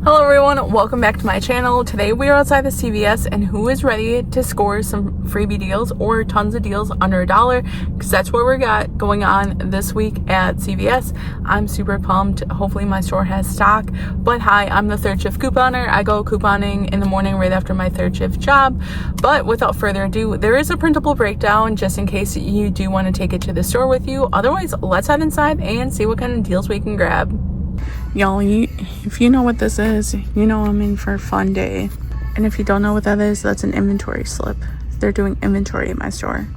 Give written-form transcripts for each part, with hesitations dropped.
Hello everyone, welcome back to my channel. Today we are outside the CVS, and who is ready to score some freebie deals or tons of deals under $1? Because that's what we got going on this week at CVS. I'm super pumped. Hopefully my store has stock. But hi, I'm the third shift couponer. I go couponing in the morning right after my third shift job. But without further ado, there is a printable breakdown just in case you do want to take it to the store with you. Otherwise, let's head inside and see what kind of deals we can grab. Y'all, if you know what this is, you know I'm in for a fun day. And if you don't know what that is, that's an inventory slip. They're doing inventory at my store.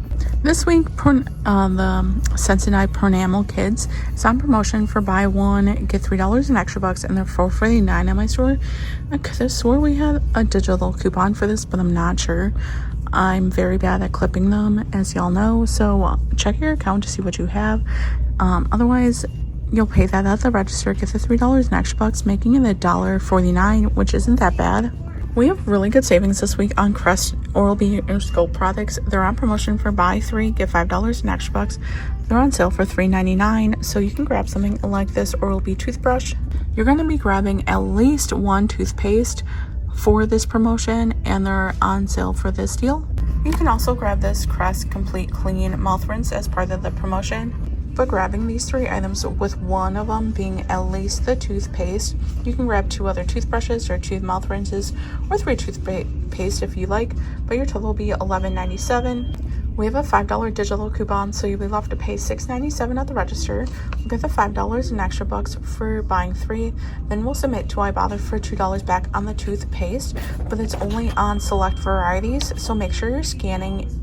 This week, the Sensodyne Pronamel Kids is on promotion for buy one, get $3 in extra bucks, and they're $4.49 at my store. I could have swore we had a digital coupon for this, but I'm not sure. I'm very bad at clipping them, as y'all know, so check your account to see what you have. Otherwise, you'll pay that at the register, get the $3 in extra bucks, making it $1.49, which isn't that bad. We have really good savings this week on Crest Oral-B and Scope products. They're on promotion for buy three, get $5 in extra bucks. They're on sale for $3.99, so you can grab something like this Oral-B toothbrush. You're going to be grabbing at least one toothpaste for this promotion, and they're on sale for this deal. You can also grab this Crest Complete Clean Mouth Rinse as part of the promotion. But grabbing these three items, with one of them being at least the toothpaste, you can grab two other toothbrushes or two mouth rinses or three toothpaste if you like, but your total will be $11.97. We have a $5 digital coupon, so you'll be left to pay $6.97 at the register. We'll get the $5 in extra bucks for buying three. Then we'll submit to Ibotta for $2 back on the toothpaste, but it's only on select varieties, so make sure you're scanning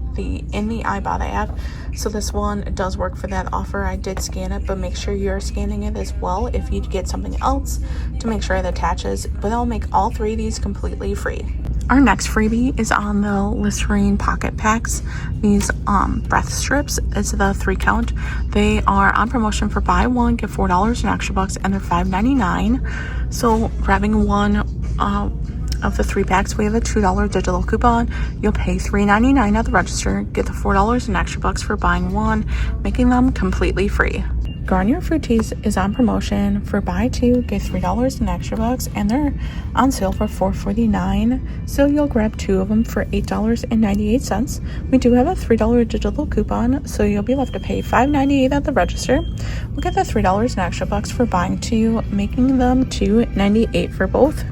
in the Ibotta app. So this one does work for that offer. I did scan it, but make sure you're scanning it as well if you get something else to make sure it attaches, but I'll make all three of these completely free. Our next freebie is on the Listerine pocket packs. These breath strips, it's the 3 count. They are on promotion for buy one, get $4 in extra bucks, and they're $5.99. So grabbing one of the 3 packs, we have a $2 digital coupon. You'll pay $3.99 at the register, get the $4 in extra bucks for buying one, making them completely free. Garnier Fructis is on promotion for buy two, get $3 in extra bucks, and they're on sale for $4.49. So you'll grab 2 of them for $8.98. We do have a $3 digital coupon, so you'll be left to pay $5.98 at the register. We'll get the $3 in extra bucks for buying 2, making them $2.98 for both.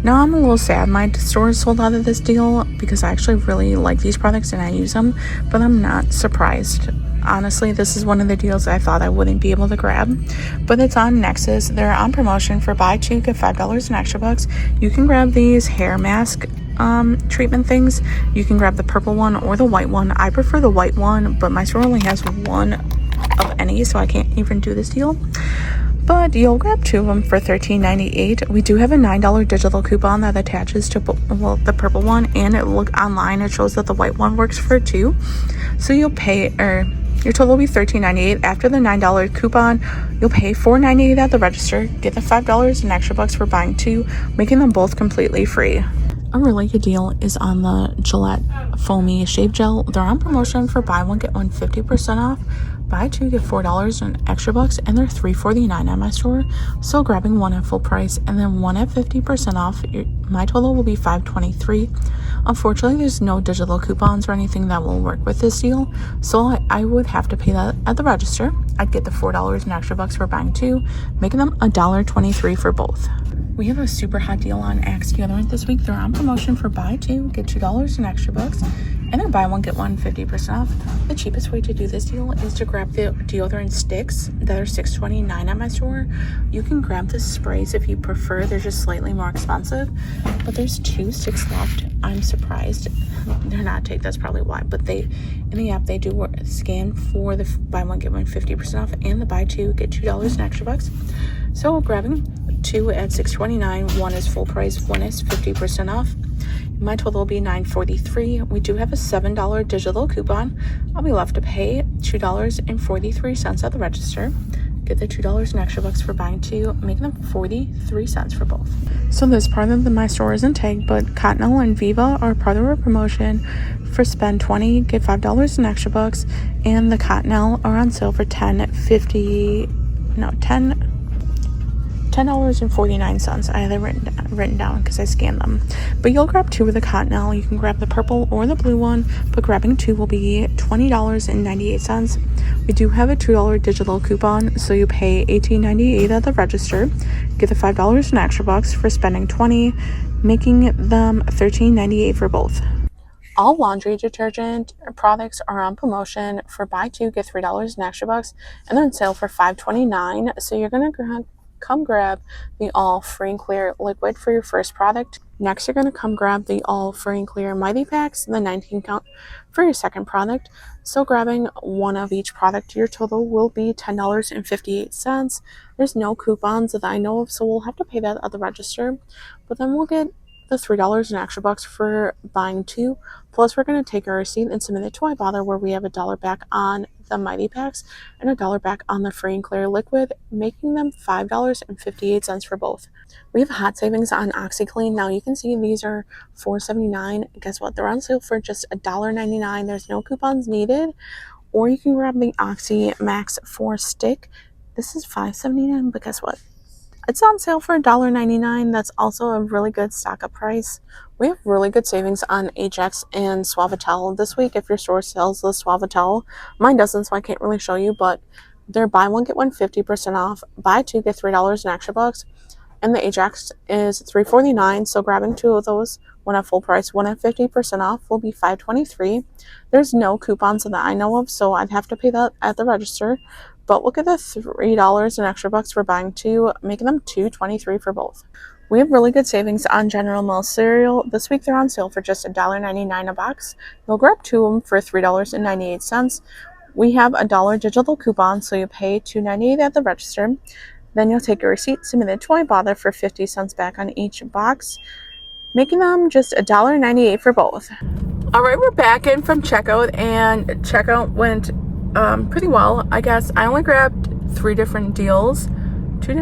Now I'm a little sad my store is sold out of this deal because I actually really like these products and I use them, but I'm not surprised. Honestly, this is one of the deals I thought I wouldn't be able to grab, but it's on Nexus. They're on promotion for buy 2, get $5 in extra bucks. You can grab these hair mask treatment things. You can grab the purple one or the white one. I prefer the white one, but my store only has one of any, so I can't even do this deal. But you'll grab 2 of them for $13.98. We do have a $9 digital coupon that attaches to the purple one, and online it shows that the white one works for 2. So you'll pay, your total will be $13.98. After the $9 coupon, you'll pay $4.98 at the register, get the $5 in extra bucks for buying 2, making them both completely free. A really good deal is on the Gillette Foamy Shave Gel. They're on promotion for buy one, get one 50% off. Buy 2, get $4 in extra bucks, and they're $3.49 at my store. So grabbing one at full price and then one at 50% off, my total will be $5.23. Unfortunately, there's no digital coupons or anything that will work with this deal, so I would have to pay that at the register. I'd get the $4 in extra bucks for buying 2, making them $1.23 for both. We have a super hot deal on Axe deodorant this week. They're on promotion for buy 2, get $2 in extra bucks, and then buy one, get one 50% off. The cheapest way to do this deal is to grab the deodorant sticks that are $6.29 at my store. You can grab the sprays if you prefer. They're just slightly more expensive, but there's 2 sticks left. I'm surprised they're not take. That's probably why, but in the app they do scan for the buy one, get one 50% off, and the buy 2, get $2 in extra bucks. So grabbing 2 at $6.29. One is full price, one is 50% off. My total will be $9.43. We do have a $7 digital coupon. I'll be left to pay $2.43 at the register. Get the $2 in extra bucks for buying 2, making them 43 cents for both. So this part of my store isn't tagged, but Cottonelle and Viva are part of our promotion for spend 20, get $5 in extra bucks, and the Cottonelle are on sale for $10.50. No, $10. $10.49. I had it written down because I scanned them. But you'll grab 2 of the Cottonelle. You can grab the purple or the blue one, but grabbing 2 will be $20.98. We do have a $2 digital coupon, so you pay $18.98 at the register. Get the $5 in extra bucks for spending $20, making them $13.98 for both. All laundry detergent products are on promotion for buy 2, get $3 in extra bucks, and they're on sale for $5.29. So you're going to come grab the all free and clear liquid for your first product. Next, you're going to come grab the all free and clear mighty packs, the 19 count, for your second product. So grabbing 1 of each product, your total will be $10.58. There's no coupons that I know of, so we'll have to pay that at the register, but then we'll get the $3 in extra bucks for buying 2. Plus, we're going to take our receipt and submit it to Ibotta, where we have $1 back on the mighty packs and $1 back on the free and clear liquid, making them $5.58 for both. We have hot savings on OxyClean. Now you can see these are $4.79. Guess what? They're on sale for just $1.99. There's no coupons needed. Or you can grab the Oxy Max 4 stick. This is $5.79, but guess what? It's on sale for $1.99. That's also a really good stock-up price. We have really good savings on Ajax and Suavitel this week if your store sells the Suavitel. Mine doesn't, so I can't really show you, but they're buy 1, get 1 50% off. Buy 2, get $3 in extra bucks. And the Ajax is $3.49, so grabbing 2 of those, 1 at full price, 1 at 50% off, will be $5.23. There's no coupons that I know of, so I'd have to pay that at the register. But we'll get the $3 in extra bucks for buying 2, making them $2.23 for both. We have really good savings on General Mills cereal. This week they're on sale for just $1.99 a box. You'll grab 2 of them for $3.98. We have a $1 digital coupon, so you pay $2.98 at the register. Then you'll take your receipt, submit it to Ibotta for 50 cents back on each box, making them just $1.98 for both. All right, we're back in from checkout, and checkout went pretty well, I guess. I only grabbed 3 different deals. 3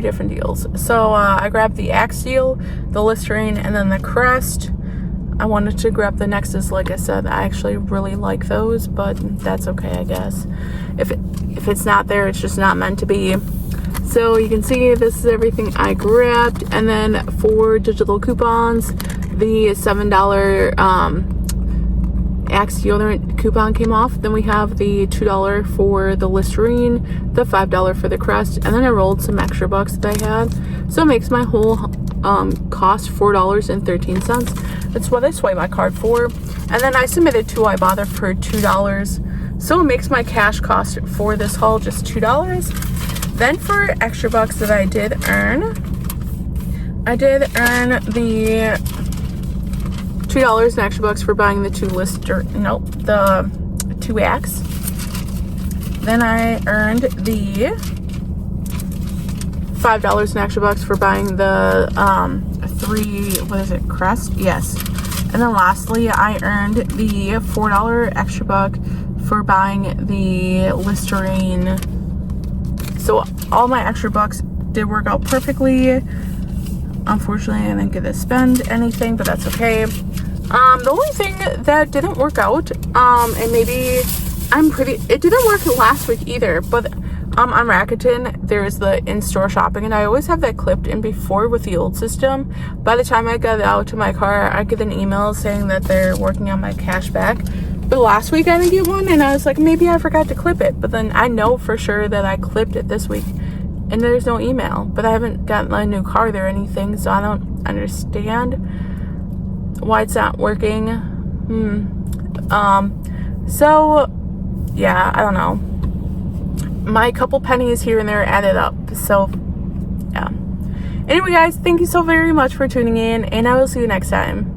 different deals. So I grabbed the Axe deal, the Listerine, and then the Crest. I wanted to grab the Nexus. Like I said, I actually really like those, but that's okay, I guess. If it's not there, it's just not meant to be. So you can see this is everything I grabbed. And then for digital coupons, the $7 Axe deodorant coupon came off. Then we have the $2 for the Listerine, the $5 for the Crest, and then I rolled some extra bucks that I had. So it makes my whole cost $4.13. That's what I swiped my card for. And then I submitted to Ibotta for $2. So it makes my cash cost for this haul just $2. Then for extra bucks that I did earn the $2 in extra bucks for buying the 2 Axe. Then I earned the $5 in extra bucks for buying the 3, Crest? Yes. And then lastly, I earned the $4 extra buck for buying the Listerine. So all my extra bucks did work out perfectly. Unfortunately, I didn't get to spend anything, but that's okay. The only thing that didn't work out, and maybe it didn't work last week either, but on Rakuten, there's the in-store shopping, and I always have that clipped in before with the old system. By the time I got out to my car, I get an email saying that they're working on my cash back. But last week I didn't get one, and I was like, maybe I forgot to clip it. But then I know for sure that I clipped it this week, and there's no email. But I haven't gotten a new card or anything, so I don't understand why it's not working. So yeah, I don't know. My couple pennies here and there added up. So yeah. Anyway, guys, thank you so very much for tuning in, and I will see you next time.